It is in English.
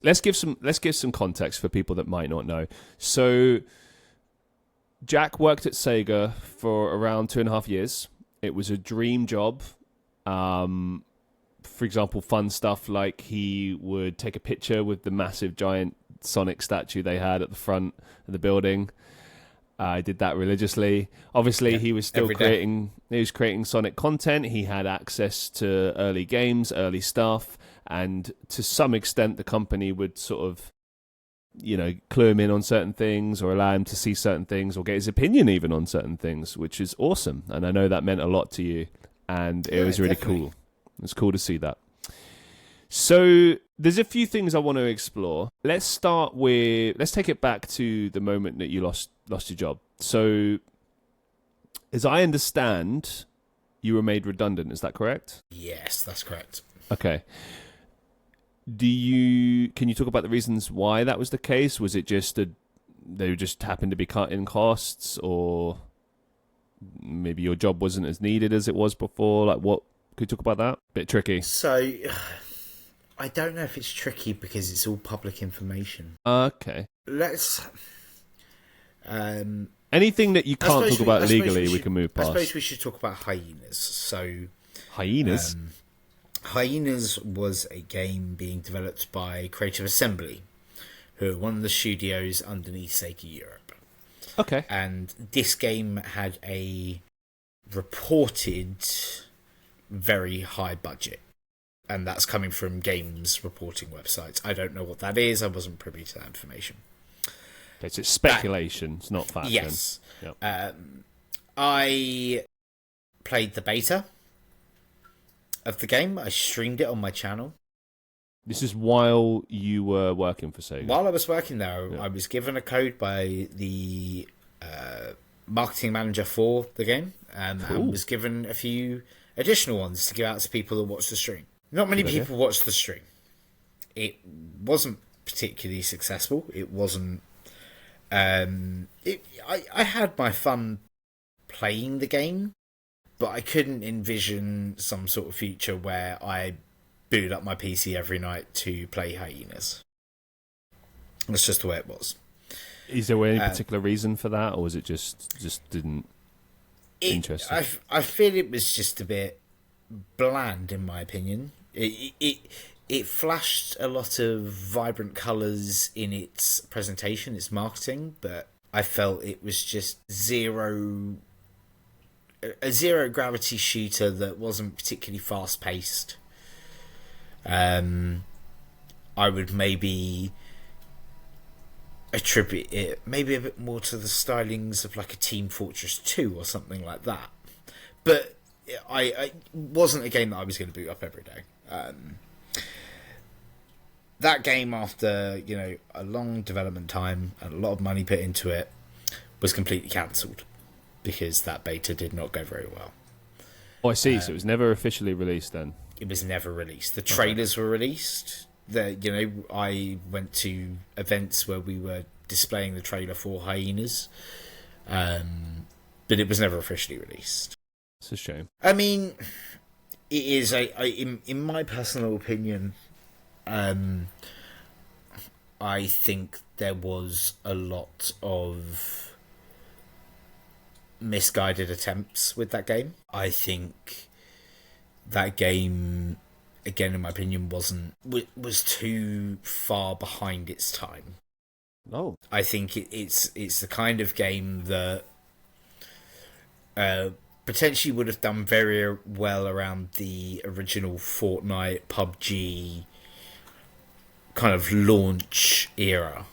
let's give some context for people that might not know. So Jack worked at Sega for around 2.5 years. It was a dream job. For example, fun stuff like he would take a picture with the massive giant Sonic statue they had at the front of the building. I did that religiously. Obviously, he was still creating Sonic content. He had access to early games, early stuff, and to some extent, the company would sort of, clue him in on certain things or allow him to see certain things or get his opinion even on certain things, which is awesome. And I know that meant a lot to you, and it was really cool. It's cool to see that. So there's a few things I want to explore. Let's take it back to the moment that you lost your job. So as I understand, you were made redundant. Is that correct? Yes, that's correct. Okay. Can you talk about the reasons why that was the case? Was it just they just happened to be cutting costs, or maybe your job wasn't as needed as it was before? Like, what could you talk about that? Bit tricky. So I don't know if it's tricky because it's all public information. Okay. Let's anything that you can't talk about legally, we can move past. I suppose we should talk about Hyenas. So Hyenas? Hyenas was a game being developed by Creative Assembly, who are one of the studios underneath Sega Europe. Okay. And this game had a reported very high budget. And that's coming from games reporting websites. I don't know what that is. I wasn't privy to that information. It's speculation. It's not fact. Yes. Yep. I played the beta of the game. I streamed it on my channel. This is while you were working for Sega? While I was working there, I was given a code by the marketing manager for the game. And was given a few additional ones to give out to people that watched the stream. Not many people watched the stream. It wasn't particularly successful. It wasn't... I had my fun playing the game, but I couldn't envision some sort of future where I booted up my PC every night to play Hyenas. That's just the way it was. Is there any particular reason for that, or was it just didn't interest you? I feel it was just a bit bland, in my opinion. It flashed a lot of vibrant colours in its presentation, its marketing, but I felt it was just a zero gravity shooter that wasn't particularly fast paced. I would maybe attribute it maybe a bit more to the stylings of like a Team Fortress 2 or something like that. But I wasn't a game that I was going to boot up every day. That game, after a long development time and a lot of money put into it, was completely cancelled because that beta did not go very well. Oh, I see. So it was never officially released then? It was never released. The trailers were released. I went to events where we were displaying the trailer for Hyenas, but it was never officially released. It's a shame. I mean, it is in my personal opinion, I think there was a lot of misguided attempts with that game. I think that game, again, in my opinion, was too far behind its time. Oh, I think it's the kind of game that potentially would have done very well around the original Fortnite, PUBG kind of launch era.